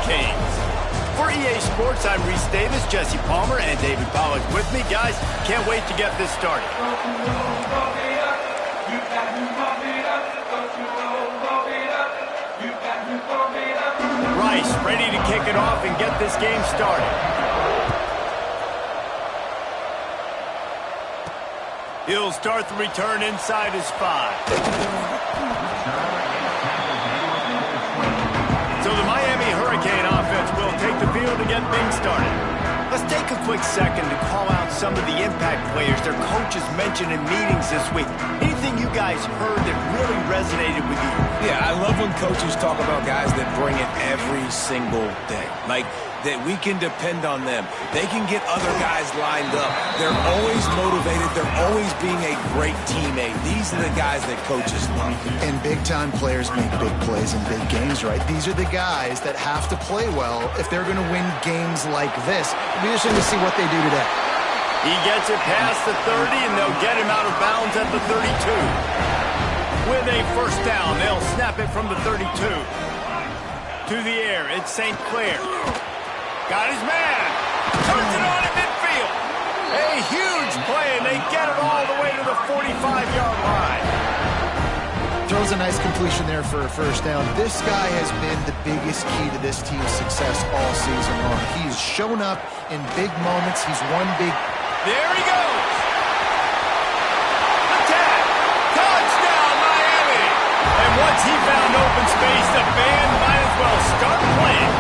Canes. For EA Sports, I'm Reese Davis, Jesse Palmer, and David Pollack with me. Guys, can't wait to get this started. Rice ready to kick it off and get this game started. He'll start the return inside his 5. So the Miami Hurricane offense will take the field to get things started. Let's take a quick second to call out some of the impact players their coaches mentioned in meetings this week. Anything you guys heard that really resonated with you? Yeah, I love when coaches talk about guys that bring it every single day. Like, that we can depend on them. They can get other guys lined up. They're always motivated. They're always being a great teammate. These are the guys that coaches love. And big-time players make big plays in big games, right? These are the guys that have to play well if they're going to win games like this. It'll be interesting to see what they do today. He gets it past the 30, and they'll get him out of bounds at the 32. With a first down, they'll snap it from the 32. To the air, it's St. Clair. Got his man. Turns it on at midfield. A huge play, and they get it all the way to the 45-yard line. Throws a nice completion there for a first down. This guy has been the biggest key to this team's success all season long. He's shown up in big moments. He's won big. There he goes. Attack. Touchdown, Miami. And once he found open space, the band might as well start playing.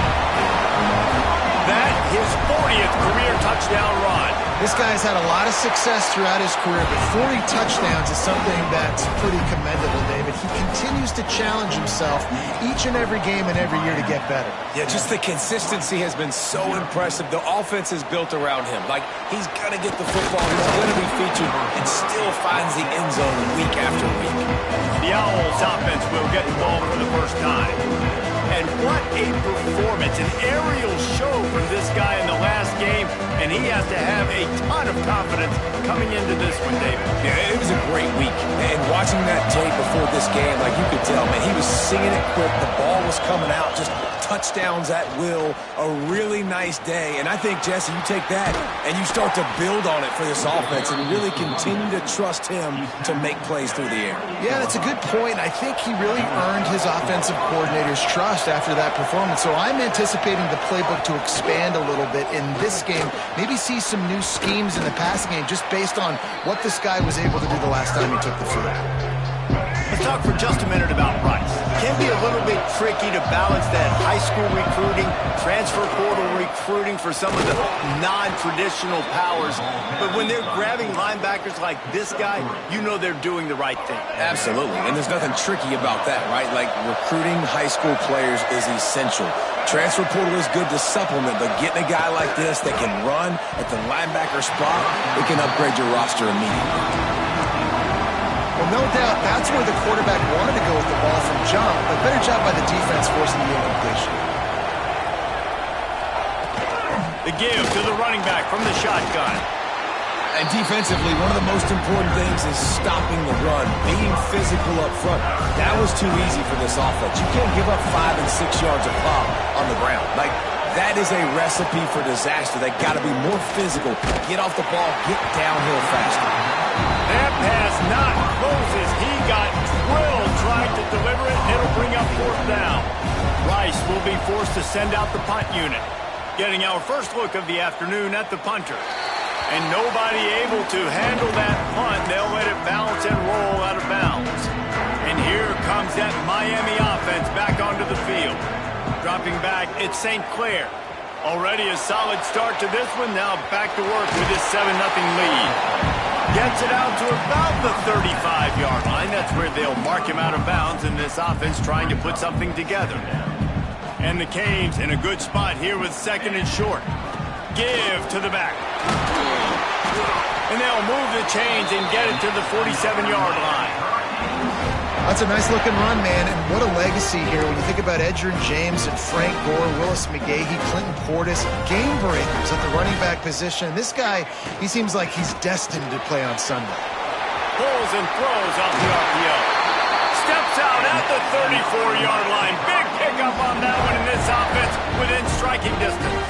That his 40th career touchdown run. This guy's had a lot of success throughout his career, but 40 touchdowns is something that's pretty commendable, David. He continues to challenge himself each and every game and every year to get better. Yeah, just the consistency has been so impressive. The offense is built around him. Like, he's going to get the football. He's going to be featured and still finds the end zone week after week. The Owls offense will get the ball for the first time. And what a performance, an aerial show from this guy in the last game, and he has to have a ton of confidence coming into this one, David. Yeah, it was a great week. And watching that tape before this game, like you could tell, man, he was singing it quick. The ball was coming out, just touchdowns at will. A really nice day. And I think, Jesse, you take that and you start to build on it for this offense and really continue to trust him to make plays through the air. Yeah, that's a good point. I think he really earned his offensive coordinator's trust after that performance. So I'm anticipating the playbook to expand a little bit in this game. Maybe see some new schemes in the passing game just based on what this guy was able to do the last time he took the field. Let's talk for just a minute about Rice. It can be a little bit tricky to balance that high school recruiting, transfer portal recruiting for some of the non-traditional powers. But when they're grabbing linebackers like this guy, you know they're doing the right thing. Absolutely, and there's nothing tricky about that, right? Like, recruiting high school players is essential. Transfer portal is good to supplement, but getting a guy like this that can run at the linebacker spot, it can upgrade your roster immediately. Well, no doubt that's where the quarterback wanted to go with the ball from jump, but better job by the defense forcing the incompletion. The give to the running back from the shotgun. And defensively, one of the most important things is stopping the run, being physical up front. That was too easy for this offense. You can't give up 5 and 6 yards of pop on the ground. Like, that is a recipe for disaster. They got to be more physical, get off the ball, get downhill faster. That pass not closes. He got drilled trying to deliver it, and it'll bring up fourth down. Rice will be forced to send out the punt unit. Getting our first look of the afternoon at the punter. And nobody able to handle that punt. They'll let it bounce and roll out of bounds. And here comes that Miami offense back onto the field. Dropping back, it's St. Clair. Already a solid start to this one. Now back to work with this 7-0 lead. Gets it out to about the 35-yard line. That's where they'll mark him out of bounds in this offense trying to put something together. And the Canes in a good spot here with second and short. Give to the back. And they'll move the chains and get it to the 47-yard line. That's a nice-looking run, man, and what a legacy here when you think about Edgerrin James and Frank Gore, Willis McGahee, Clinton Portis, game breakers at the running back position. This guy, he seems like he's destined to play on Sunday. Pulls and throws off the RPO. Steps out at the 34-yard line. Big pickup on that one in this offense. within striking distance.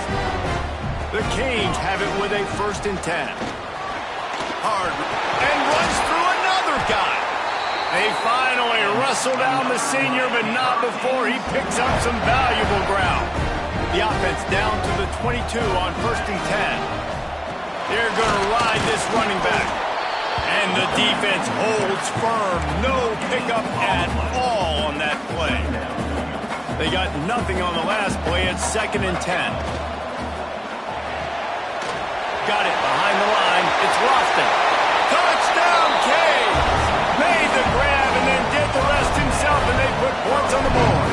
The Canes have it with a 1st and 10. Hard, and runs through another guy. They finally wrestle down the senior, but not before he picks up some valuable ground. The offense down to the 22 on 1st and 10. They're going to ride this running back. And the defense holds firm. No pickup at all on that play. They got nothing on the last play. It's 2nd and 10. Got it behind the line. It's Lofton. Touchdown, Canes! Made the grab and then did the rest himself, and they put points on the board.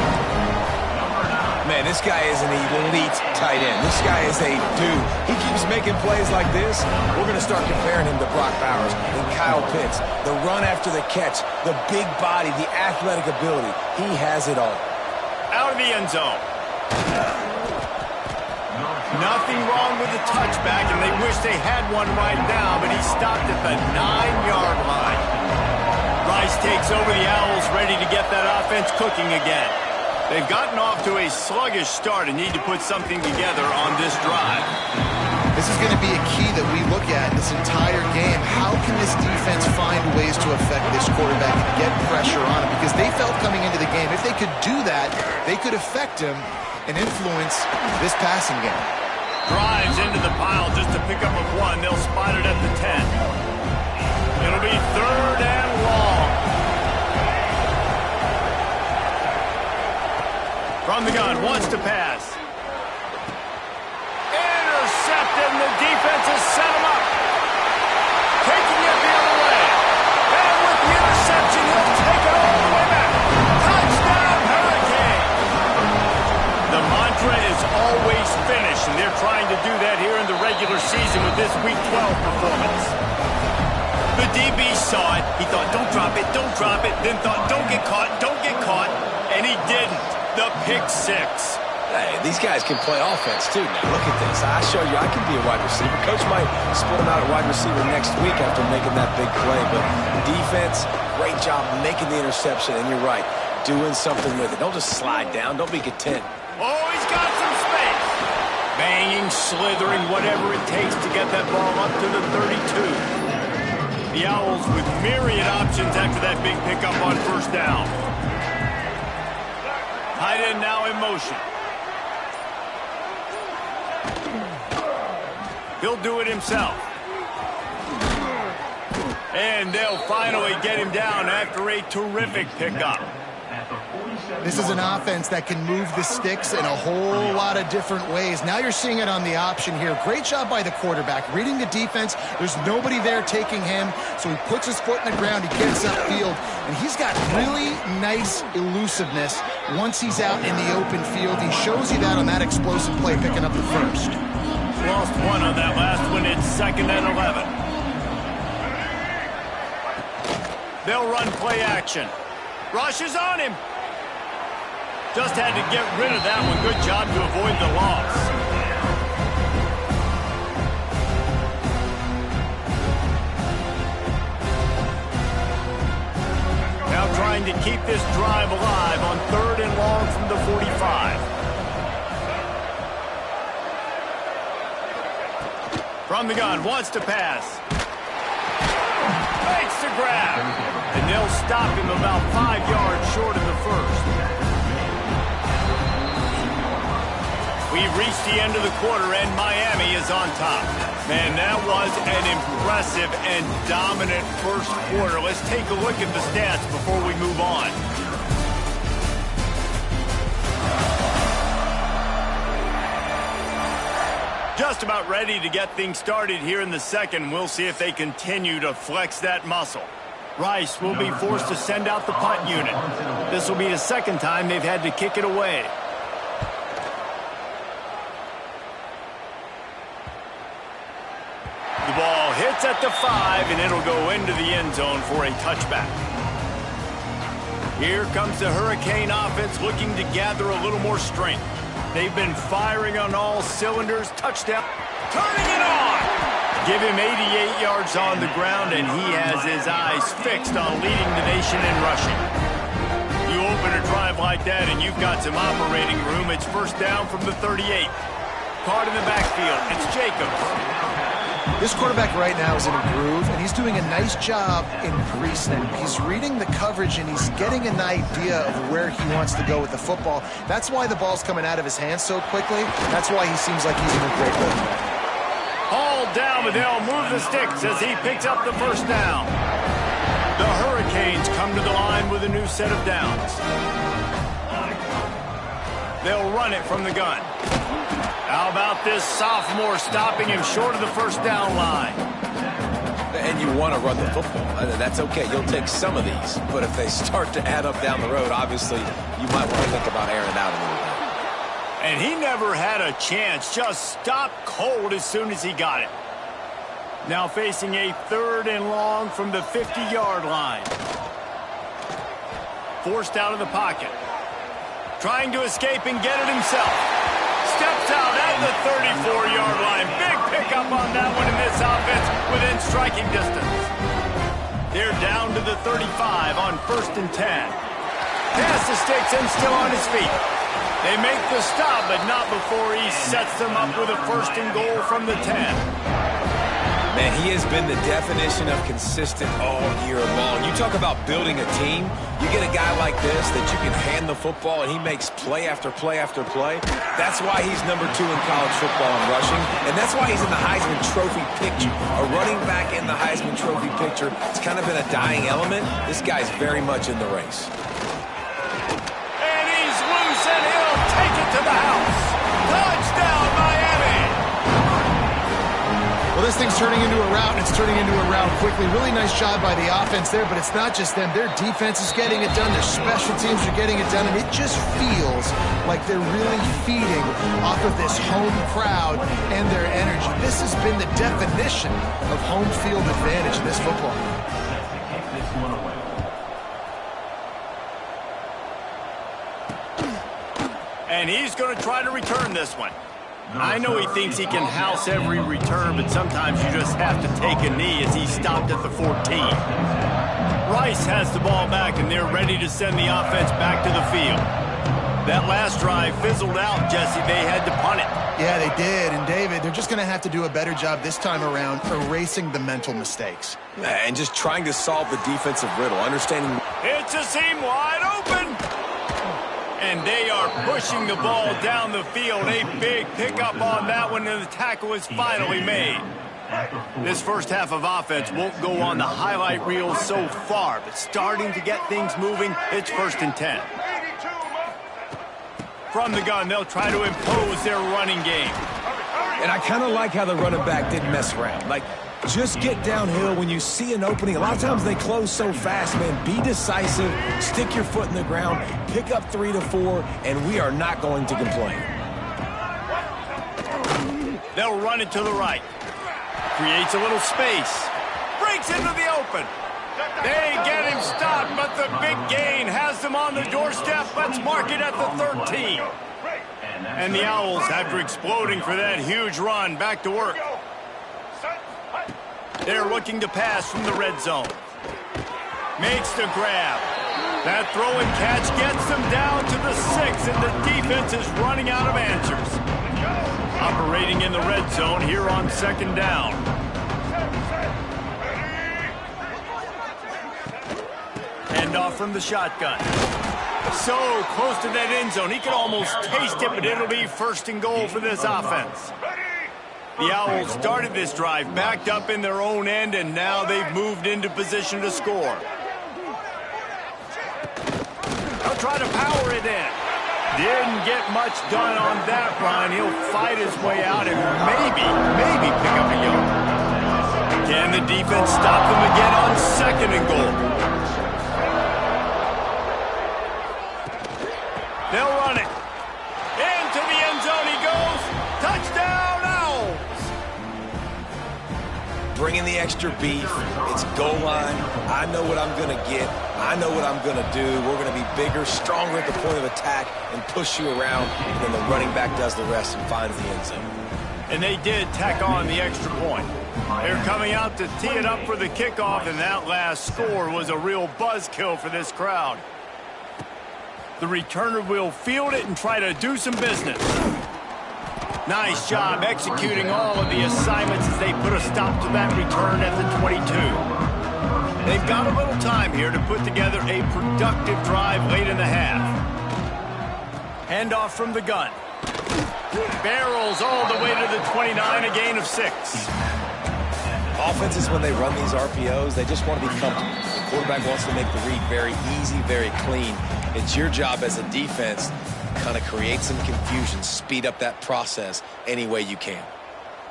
Man, this guy is an elite tight end. This guy is a dude. He keeps making plays like this. We're going to start comparing him to Brock Bowers and Kyle Pitts. The run after the catch, the big body, the athletic ability. He has it all. Out of the end zone. Nothing wrong with the touchback, and they wish they had one right now, but he stopped at the 9-yard line. Rice takes over the Owls, ready to get that offense cooking again. They've gotten off to a sluggish start and need to put something together on this drive. This is going to be a key that we look at this entire game. How can this defense find ways to affect this quarterback and get pressure on him? Because they felt coming into the game, if they could do that, they could affect him and influence this passing game. Drives into the pile just to pick up a 1. They'll spot it at the 10. It'll be 3rd and long. From the gun, wants to pass. Intercepted, and the defense has set him up. Taking it the other way. And with the interception, he'll take it all the way back. Touchdown, Hurricane! The mantra is always finish, and they're trying to do that here in the regular season with this Week 12 performance. The DB saw it. He thought, don't drop it, don't drop it. Then thought, don't get caught, don't get caught. And he didn't. The pick 6. Hey, these guys can play offense, too. Now, look at this. I show you I can be a wide receiver. Coach might split him out at wide receiver next week after making that big play. But defense, great job making the interception. And you're right, doing something with it. Don't just slide down. Don't be content. Oh, he's got some space. Banging, slithering, whatever it takes to get that ball up to the 32. The Owls with myriad options after that big pickup on 1st down. Tight end now in motion. He'll do it himself. And they'll finally get him down after a terrific pickup. This is an offense that can move the sticks in a whole lot of different ways. Now you're seeing it on the option here. Great job by the quarterback. Reading the defense, there's nobody there taking him, so he puts his foot in the ground, he gets upfield, and he's got really nice elusiveness once he's out in the open field. He shows you that on that explosive play, picking up the 1st. Lost 1 on that last one. It's 2nd and 11. They'll run play action. Rush is on him. Just had to get rid of that one. Good job to avoid the loss. Now trying to keep this drive alive on 3rd and long from the 45. From the gun, wants to pass. Makes the grab. And they'll stop him about 5 yards short of the 1st. We've reached the end of the quarter, and Miami is on top. Man, that was an impressive and dominant 1st quarter. Let's take a look at the stats before we move on. Just about ready to get things started here in the 2nd. We'll see if they continue to flex that muscle. Rice will be forced to send out the punt unit. This will be the 2nd time they've had to kick it away. The ball hits at the 5, and it'll go into the end zone for a touchback. Here comes the Hurricane offense looking to gather a little more strength. They've been firing on all cylinders. Touchdown. Turning it on. Give him 88 yards on the ground, and he has his eyes fixed on leading the nation in rushing. You will open a drive like that and you've got some operating room, it's first down from the 38. Caught in the backfield, it's Jacobs. This quarterback right now is in a groove, and he's doing a nice job in pre-snap. He's reading the coverage, and he's getting an idea of where he wants to go with the football. That's why the ball's coming out of his hands so quickly. That's why he seems like he's in a great rhythm. Hauled down, but they'll move the sticks as he picks up the first down. The Hurricanes come to the line with a new set of downs. They'll run it from the gun. How about this sophomore stopping him short of the first down line? And you want to run the football. That's okay. You'll take some of these. But if they start to add up down the road, obviously, you might want to think about airing it out a little bit. And he never had a chance. Just stopped cold as soon as he got it. Now facing a 3rd and long from the 50-yard line. Forced out of the pocket. Trying to escape and get it himself. Steps out at the 34-yard line. Big pickup on that one in this offense within striking distance. They're down to the 35 on 1st and 10. Pass the sticks and still on his feet. They make the stop, but not before he sets them up with a 1st and goal from the 10. Man, he has been the definition of consistent all year long. You talk about building a team. You get a guy like this that you can hand the football and he makes play after play after play. That's why he's number 2 in college football in rushing, and that's why he's in the Heisman Trophy picture. A running back in the Heisman Trophy picture. It's kind of been a dying element. This guy's very much in the race. And he's loose and he'll take it to the house. Touchdown, Miami! Well, this thing's turning into a rout, and it's turning into a rout quickly. Really nice job by the offense there, but it's not just them. Their defense is getting it done. Their special teams are getting it done, and it just feels like they're really feeding off of this home crowd and their energy. This has been the definition of home field advantage in this football. And he's going to try to return this one. I know he thinks he can house every return, but sometimes you just have to take a knee as he stopped at the 14. Rice has the ball back, and they're ready to send the offense back to the field. That last drive fizzled out, Jesse. They had to punt it. Yeah, they did. And, David, they're just going to have to do a better job this time around erasing the mental mistakes. And just trying to solve the defensive riddle, understanding. It's a seam wide open. And they are pushing the ball down the field. A big pickup on that one, and the tackle is finally made. This first half of offense won't go on the highlight reel so far, but starting to get things moving, it's 1st and 10. From the gun, they'll try to impose their running game. And I kind of like how the running back didn't mess around. Like, just get downhill when you see an opening. A lot of times they close so fast, man. Be decisive, stick your foot in the ground, pick up 3 to 4, and we are not going to complain. They'll run it to the right. Creates a little space. Breaks into the open. They get him stopped, but the big gain has them on the doorstep. Let's mark it at the 13. And the Owls, after exploding for that huge run, back to work. They're looking to pass from the red zone. Makes the grab. That throw and catch gets them down to the 6, and the defense is running out of answers. Operating in the red zone here on 2nd down. Hand off from the shotgun. So close to that end zone. He could almost taste it, but it'll be 1st and goal for this offense. The Owls started this drive backed up in their own end, and now they've moved into position to score. They'll try to power it in. Didn't get much done on that run. He'll fight his way out and maybe pick up a yard. Can the defense stop them again on 2nd and goal? They'll run it. Into the end zone he goes. Touchdown, Owls! Bringing the extra beef. It's goal line. I know what I'm going to get. I know what I'm going to do. We're going to be bigger, stronger at the point of attack, and push you around. And then the running back does the rest and finds the end zone. And they did tack on the extra point. They're coming out to tee it up for the kickoff, and that last score was a real buzzkill for this crowd. The returner will field it and try to do some business. Nice job executing all of the assignments as they put a stop to that return at the 22. They've got a little time here to put together a productive drive late in the half. Handoff from the gun. Barrels all the way to the 29, a gain of 6. Offenses, when they run these RPOs, they just want to be comfortable. The quarterback wants to make the read very easy, very clean. It's your job as a defense to kind of create some confusion, speed up that process any way you can.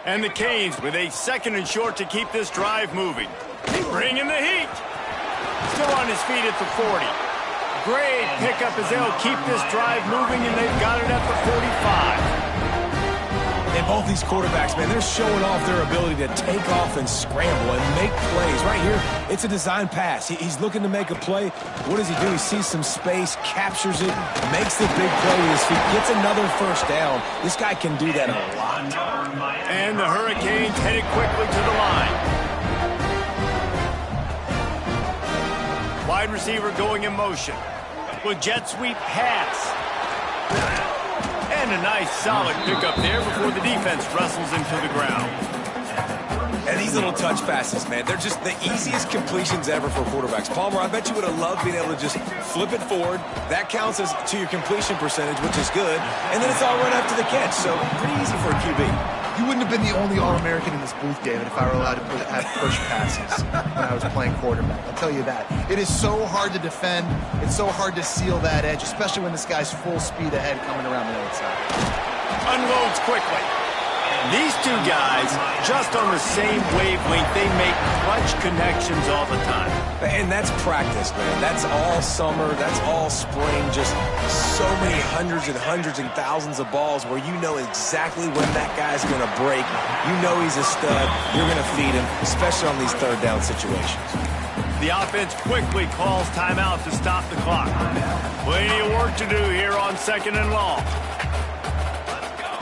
And the Canes with a 2nd and short to keep this drive moving. Bringing the heat. Still on his feet at the 40. Great pickup as they'll keep this drive moving, and they've got it at the 45. And both these quarterbacks, man, they're showing off their ability to take off and scramble and make plays. Right here, it's a design pass. He's looking to make a play. What does he do? He sees some space, captures it, makes the big play with his feet, gets another first down. This guy can do that a lot. And the Hurricanes headed quickly to the line. Wide receiver going in motion. With jet sweep pass. And a nice solid pickup there before the defense wrestles him to the ground. And these little touch passes, man, they're just the easiest completions ever for quarterbacks. Palmer, I bet you would have loved being able to just flip it forward. That counts as to your completion percentage, which is good. And then it's all run after the catch, so pretty easy for a QB. You wouldn't have been the only All-American in this booth, David, if I were allowed to have push passes when I was playing quarterback. I'll tell you that. It is so hard to defend. It's so hard to seal that edge, especially when this guy's full speed ahead coming around the outside. Unloads quickly. These two guys, just on the same wavelength, they make clutch connections all the time. And that's practice, man. That's all summer. That's all spring. Just so many hundreds and thousands of balls where you know exactly when that guy's going to break. You know he's a stud. You're going to feed him, especially on these third down situations. The offense quickly calls timeout to stop the clock. Plenty of work to do here on 2nd and long.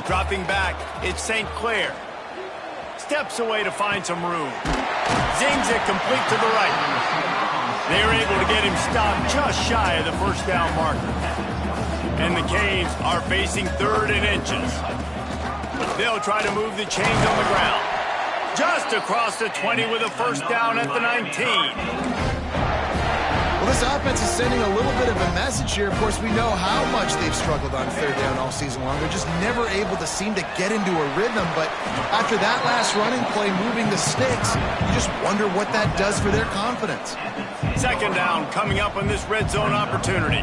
Dropping back, it's St. Clair. Steps away to find some room. Zings it complete to the right. They're able to get him stopped just shy of the first down marker. And the Canes are facing 3rd and inches. They'll try to move the chains on the ground. Just across the 20 with a first down at the 19. Well, this offense is sending a little bit of a message here. Of course, we know how much they've struggled on 3rd down all season long. They're just never able to seem to get into a rhythm. But after that last running play, moving the sticks, you just wonder what that does for their confidence. 2nd down coming up on this red zone opportunity.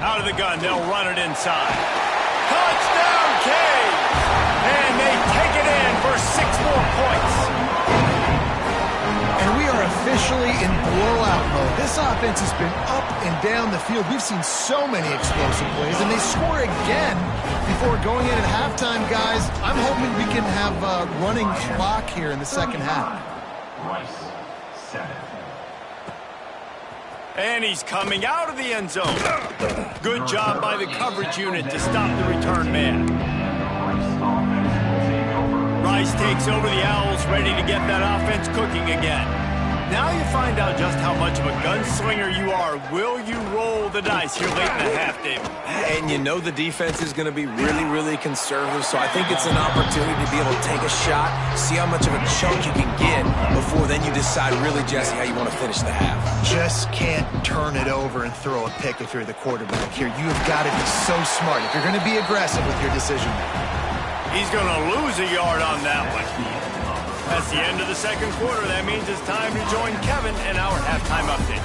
Out of the gun, they'll run it inside. Touchdown, Canes! And they take it in for 6 more points. And we are officially in blowout mode. This offense has been up and down the field. We've seen so many explosive plays, and they score again before going in at halftime, guys. I'm hoping we can have a running clock here in the 2nd half. And he's coming out of the end zone. Good job by the coverage unit to stop the return man. Rice takes over the Owls, ready to get that offense cooking again. Now you find out just how much of a gunslinger you are. Will you roll the dice here late in the half, David? And you know the defense is going to be really, really conservative, so I think it's an opportunity to be able to take a shot, see how much of a chunk you can get before then you decide really, Jesse, how you want to finish the half. Just can't turn it over and throw a pick if you're the quarterback here. You have got to be so smart if you're going to be aggressive with your decision. He's going to lose a yard on that one. That's the end of the 2nd quarter. That means it's time to join Kevin in our halftime update.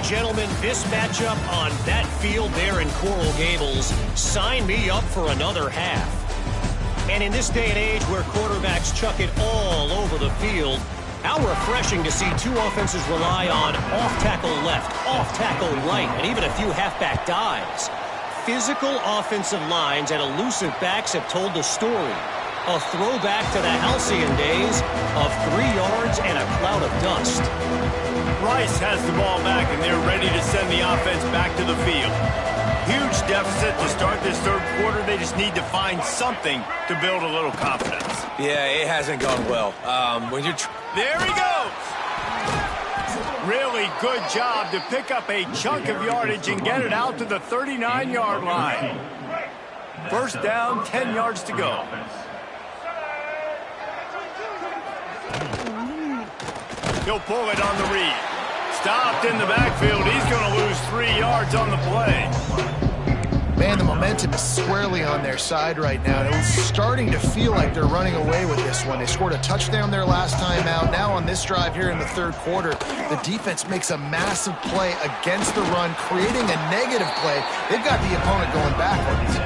Gentlemen, this matchup on that field there in Coral Gables, sign me up for another half. And in this day and age where quarterbacks chuck it all over the field, how refreshing to see two offenses rely on off-tackle left, off-tackle right, and even a few halfback dives. Physical offensive lines and elusive backs have told the story. A throwback to the halcyon days of 3 yards and a cloud of dust. Rice has the ball back, and they're ready to send the offense back to the field. Huge deficit to start this 3rd quarter. They just need to find something to build a little confidence. Yeah, it hasn't gone well. There he goes! Really good job to pick up a chunk of yardage and get it out to the 39-yard line. First down, 10 yards to go. He'll pull it on the read. Stopped in the backfield. He's going to lose 3 yards on the play. Man, the momentum is squarely on their side right now. It was starting to feel like they're running away with this one. They scored a touchdown their last time out. Now on this drive here in the third quarter, the defense makes a massive play against the run, creating a negative play. They've got the opponent going backwards.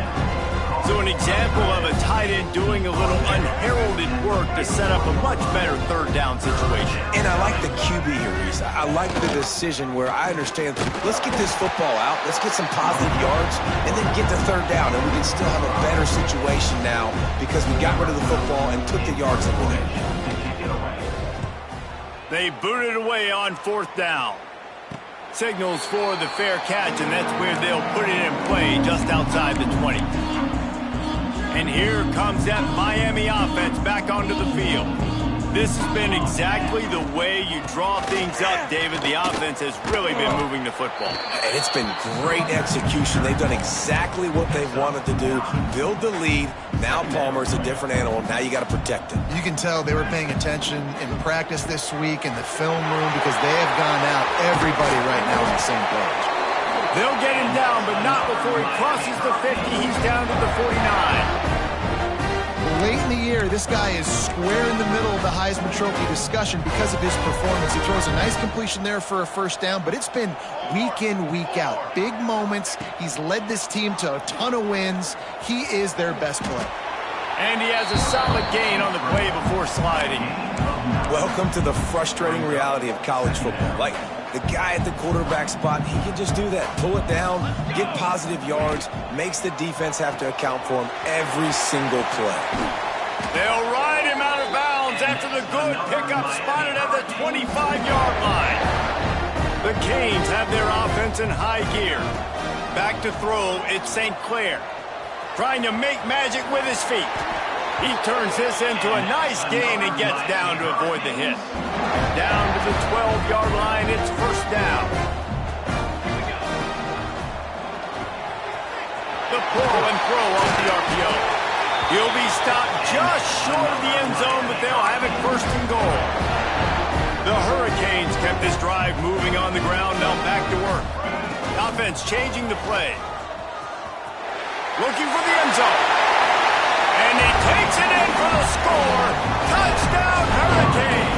So an example of a tight end doing a little unheralded work to set up a much better third down situation. And I like the QB here, Reese. I like the decision where I understand, let's get this football out, let's get some positive yards, and then get to third down, and we can still have a better situation now because we got rid of the football and took the yards that were there. They booted away on fourth down. Signals for the fair catch, and that's where they'll put it in play just outside the 20. And here comes that Miami offense back onto the field. This has been exactly the way you draw things up, David. The offense has really been moving the football. And it's been great execution. They've done exactly what they wanted to do. Build the lead. Now Palmer's a different animal. Now you got to protect him. You can tell they were paying attention in practice this week in the film room because they have gone out, everybody right now on the same page. They'll get him down, but not before he crosses the 50. He's down to the 49. Late in the year, this guy is square in the middle of the Heisman Trophy discussion because of his performance. He throws a nice completion there for a first down, but it's been week in, week out. Big moments. He's led this team to a ton of wins. He is their best player. And he has a solid gain on the play before sliding. Welcome to the frustrating reality of college football. Like, the guy at the quarterback spot, he can just do that. Pull it down, get positive yards, makes the defense have to account for him every single play. They'll ride him out of bounds after the good pickup spotted at the 25-yard line. The Canes have their offense in high gear. Back to throw, it's St. Clair. Trying to make magic with his feet. He turns this into a nice gain and gets down to avoid the hit. Down to the 12-yard line, it's first down. The pull and throw off the RPO. He'll be stopped just short of the end zone, but they'll have it first and goal. The Hurricanes kept this drive moving on the ground, now back to work. Offense changing the play. Looking for the end zone. And he takes it in for the score. Touchdown, Hurricane.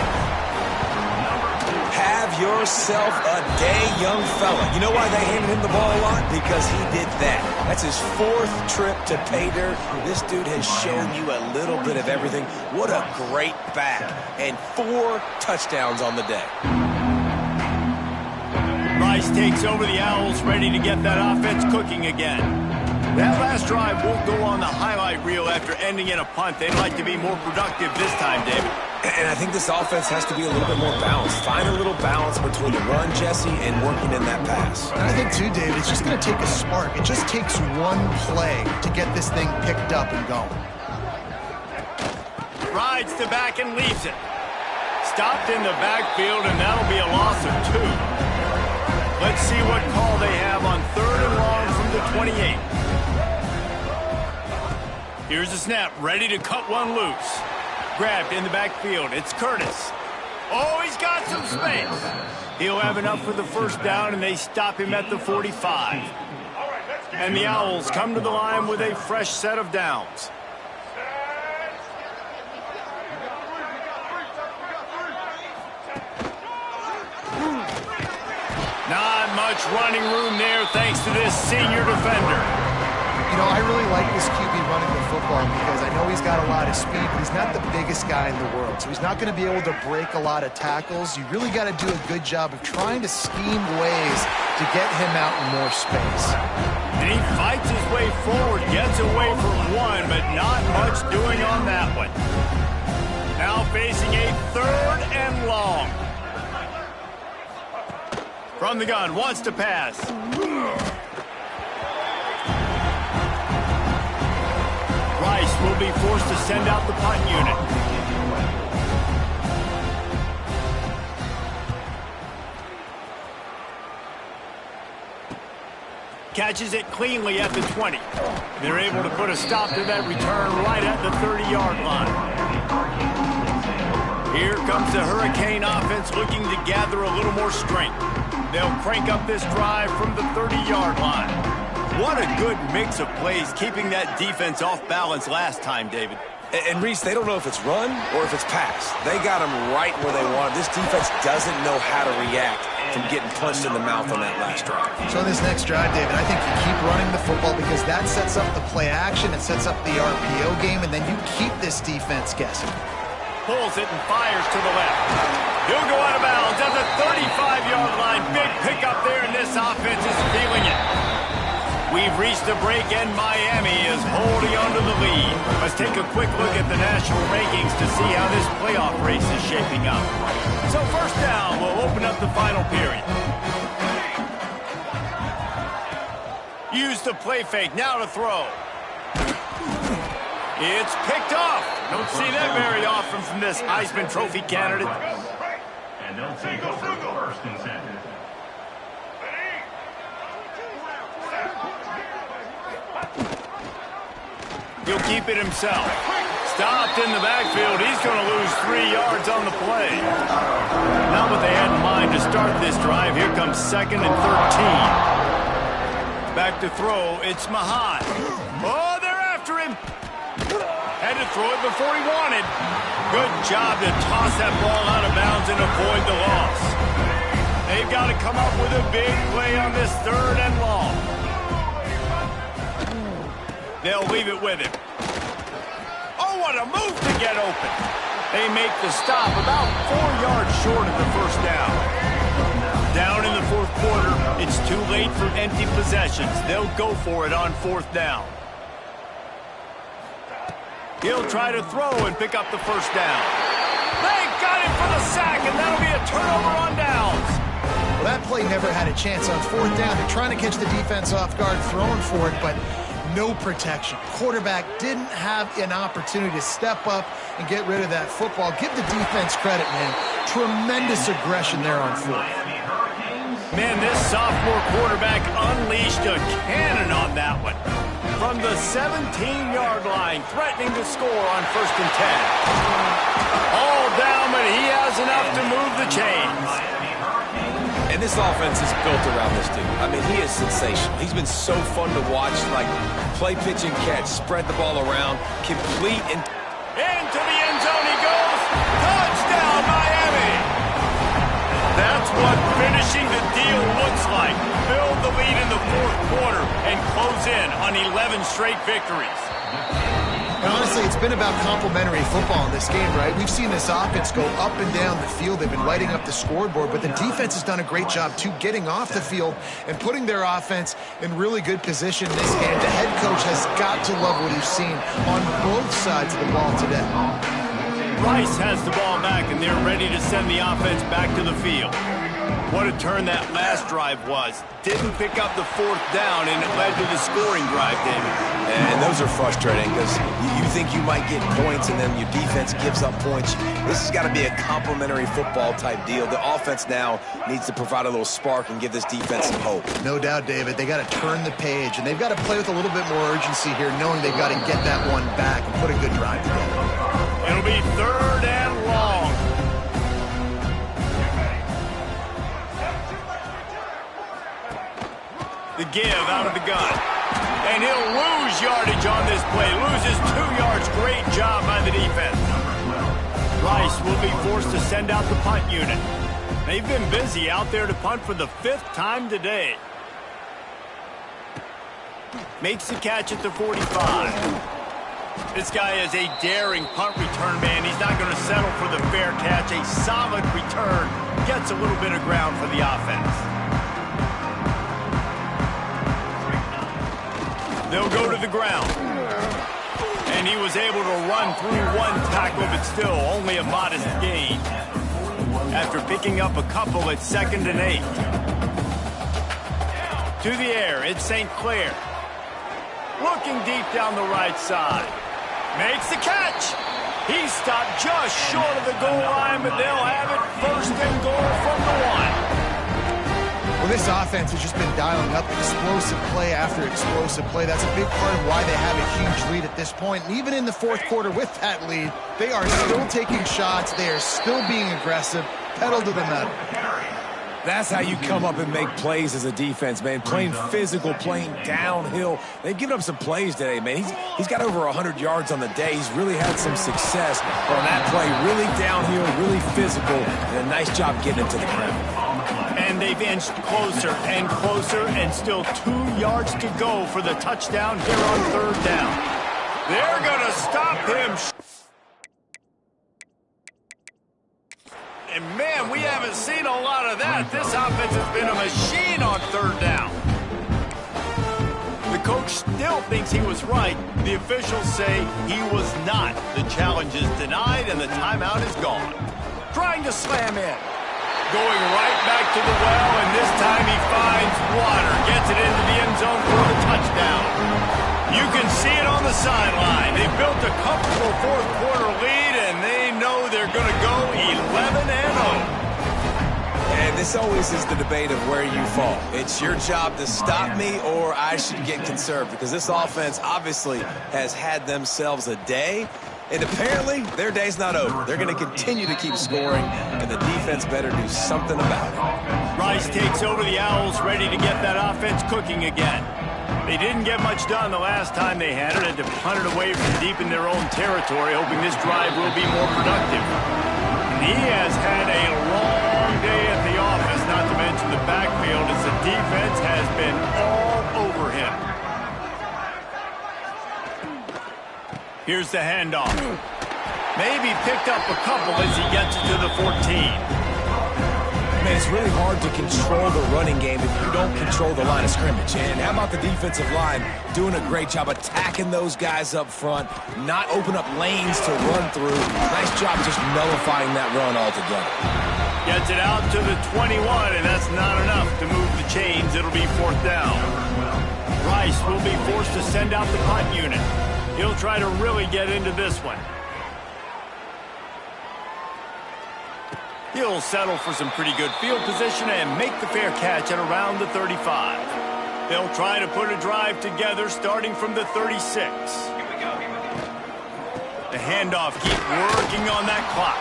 Have yourself a day, young fella. You know why they handed him the ball a lot? Because he did that. That's his fourth trip to pay dirt. This dude has shown you a little bit of everything. What a great back. And 4 touchdowns on the day. Rice takes over the Owls, ready to get that offense cooking again. That last drive won't go on the highlight reel after ending in a punt. They'd like to be more productive this time, David. And I think this offense has to be a little bit more balanced. Find a little balance between the run, Jesse, and working in that pass. And I think, too, David, it's just going to take a spark. It just takes one play to get this thing picked up and going. Rides to back and leaves it. Stopped in the backfield, and that'll be a loss of 2. Let's see what call they have on 3rd and long from the 28. Here's the snap, ready to cut one loose. Grabbed in the backfield, it's Curtis. Oh, he's got some space. He'll have enough for the first down, and they stop him at the 45. And the Owls come to the line with a fresh set of downs. Not much running room there thanks to this senior defender. You know, I really like this QB running the football because I know he's got a lot of speed, but he's not the biggest guy in the world. So he's not going to be able to break a lot of tackles. You really got to do a good job of trying to scheme ways to get him out in more space. And he fights his way forward, gets away from one, but not much doing on that one. Now facing a 3rd and long. From the gun, wants to pass. Rice will be forced to send out the punt unit. Catches it cleanly at the 20. They're able to put a stop to that return right at the 30-yard line. Here comes the Hurricane offense looking to gather a little more strength. They'll crank up this drive from the 30-yard line. What a good mix of plays, keeping that defense off balance last time, David. And Reese, they don't know if it's run or if it's pass. They got them right where they want. This defense doesn't know how to react from getting punched in the mouth on that last drive. So on this next drive, David, I think you keep running the football because that sets up the play action, it sets up the RPO game, and then you keep this defense guessing. Pulls it and fires to the left. He'll go out of bounds at the 35-yard line. Big pickup there, and this offense is feeling it. We've reached the break, and Miami is holding on to the lead. Let's take a quick look at the national rankings to see how this playoff race is shaping up. So first down, we'll open up the final period. Use the play fake, now to throw. It's picked off. Don't see that very often from this Heisman Trophy candidate. And they'll take over the first and 10. He'll keep it himself. Stopped in the backfield. He's going to lose 3 yards on the play. Not what they had in mind to start this drive. Here comes 2nd and 13. Back to throw. It's Mahan. Oh, they're after him. Had to throw it before he wanted. Good job to toss that ball out of bounds and avoid the loss. They've got to come up with a big play on this 3rd and long. They'll leave it with him. Oh, what a move to get open. They make the stop about 4 yards short of the first down. Down in the 4th quarter, it's too late for empty possessions. They'll go for it on 4th down. He'll try to throw and pick up the first down. They got it for the sack, and that'll be a turnover on downs. Well, that play never had a chance on 4th down. They're trying to catch the defense off guard, throwing for it, but no protection. Quarterback didn't have an opportunity to step up and get rid of that football. Give the defense credit, man. Tremendous aggression there on 4th. Man, this sophomore quarterback unleashed a cannon on that one. From the 17-yard line, threatening to score on 1st and 10. All down, but he has enough to move the chains. And this offense is built around this dude. I mean, he is sensational. He's been so fun to watch, like play, pitch, and catch, spread the ball around, complete, and into the end zone he goes. Touchdown, Miami! That's what finishing the deal looks like. Build the lead in the 4th quarter and close in on 11 straight victories. And honestly, it's been about complementary football in this game, right? We've seen this offense go up and down the field. They've been lighting up the scoreboard, but the defense has done a great job, too, getting off the field and putting their offense in really good position in this game. The head coach has got to love what he's seen on both sides of the ball today. Rice has the ball back, and they're ready to send the offense back to the field. What a turn that last drive was. Didn't pick up the 4th down, and it led to the scoring drive, David. And those are frustrating because you think you might get points and then your defense gives up points. This has got to be a complementary football type deal. The offense now needs to provide a little spark and give this defense some hope. No doubt, David. They got to turn the page, and they've got to play with a little bit more urgency here, knowing they've got to get that one back and put a good drive together. It'll be 3rd and long. The give out of the gun. And he'll lose yardage on this play. Loses 2 yards. Great job by the defense. Rice will be forced to send out the punt unit. They've been busy out there to punt for the 5th time today. Makes the catch at the 45. This guy is a daring punt return man. He's not going to settle for the fair catch. A solid return. Gets a little bit of ground for the offense. They'll go to the ground. And he was able to run through one tackle, but still only a modest gain. After picking up a couple at 2nd and 8. To the air, it's St. Clair. Looking deep down the right side. Makes the catch. He stopped just short of the goal line, but they'll have it 1st and goal from the 1. Well, this offense has just been dialing up explosive play after explosive play. That's a big part of why they have a huge lead at this point. And even in the fourth quarter with that lead, they are still taking shots. They are still being aggressive, pedal to the metal. That's how you come up and make plays as a defense, man. Playing physical, playing downhill. They've given up some plays today, man. He's got over 100 yards on the day. He's really had some success on that play. Really downhill, really physical, and a nice job getting it to the ground. And they've inched closer and closer, and still 2 yards to go for the touchdown here on third down. They're going to stop him. And, man, we haven't seen a lot of that. This offense has been a machine on third down. The coach still thinks he was right. The officials say he was not. The challenge is denied, and the timeout is gone. Trying to slam in. Going right back to the well, and this time he finds water. Gets it into the end zone for the touchdown. You can see it on the sideline. They built a comfortable fourth quarter lead, and they know they're going to go 11-0. And this always is the debate of where you fall. It's your job to stop me, or I should get conserved, because this offense obviously has had themselves a day. And apparently, their day's not over. They're going to continue to keep scoring, and the defense better do something about it. Rice takes over the Owls, ready to get that offense cooking again. They didn't get much done the last time they had it, and to punt it away from deep in their own territory, hoping this drive will be more productive. And he has had a long day at the office, not to mention the backfield, as the defense has been all over him. Here's the handoff. Maybe picked up a couple as he gets it to the 14. Man, it's really hard to control the running game if you don't control the line of scrimmage. And how about the defensive line doing a great job attacking those guys up front, not open up lanes to run through. Nice job just nullifying that run altogether. Gets it out to the 21, and that's not enough to move the chains. It'll be fourth down. Rice will be forced to send out the punt unit. He'll try to really get into this one. He'll settle for some pretty good field position and make the fair catch at around the 35. They'll try to put a drive together starting from the 36. The handoff, keep working on that clock.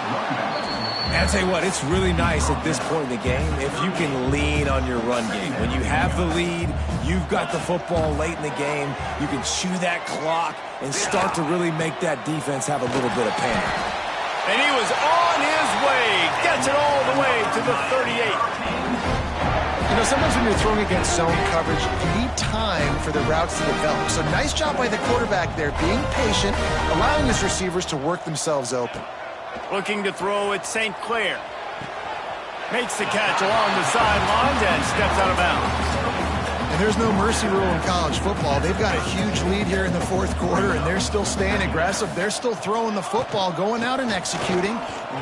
I'll tell you what, it's really nice at this point in the game if you can lean on your run game. When you have the lead, you've got the football late in the game, you can chew that clock and start to really make that defense have a little bit of panic. And he was on his way, gets it all the way to the 38. You know, sometimes when you're throwing against zone coverage, you need time for the routes to develop. So nice job by the quarterback there, being patient, allowing his receivers to work themselves open. Looking to throw at St. Clair. Makes the catch along the sidelines and steps out of bounds. And there's no mercy rule in college football. They've got a huge lead here in the fourth quarter, and they're still staying aggressive. They're still throwing the football, going out and executing,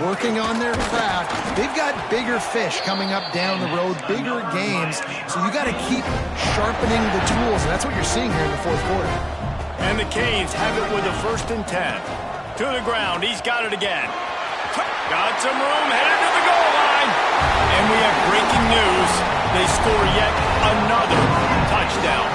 working on their craft. They've got bigger fish coming up down the road, bigger games. So you got to keep sharpening the tools, and that's what you're seeing here in the fourth quarter. And the Canes have it with a 1st and 10. To the ground, he's got it again. Got some room, headed to the goal line. And we have breaking news. They score yet another touchdown.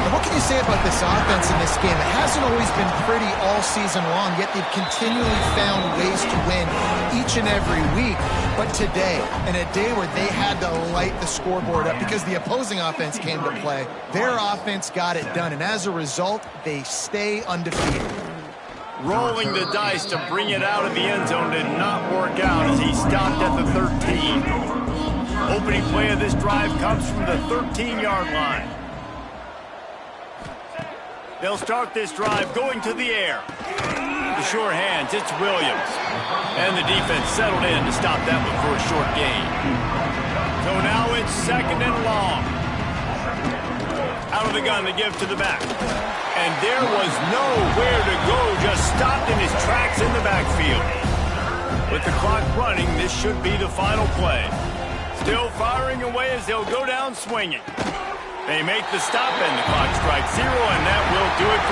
And what can you say about this offense in this game? It hasn't always been pretty all season long, yet they've continually found ways to win each and every week. But today, in a day where they had to light the scoreboard up because the opposing offense came to play, their offense got it done. And as a result, they stay undefeated. Rolling the dice to bring it out of the end zone did not work out as he stopped at the 13. Opening play of this drive comes from the 13-yard line. They'll start this drive going to the air. The sure hands, it's Williams. And the defense settled in to stop that one for a short gain. So now it's 2nd and long. Out of the gun to give to the back. And there was nowhere to go, just stopped in his tracks in the backfield. With the clock running, this should be the final play. Still firing away as they'll go down swinging. They make the stop, and the clock strikes 0, and that will do it for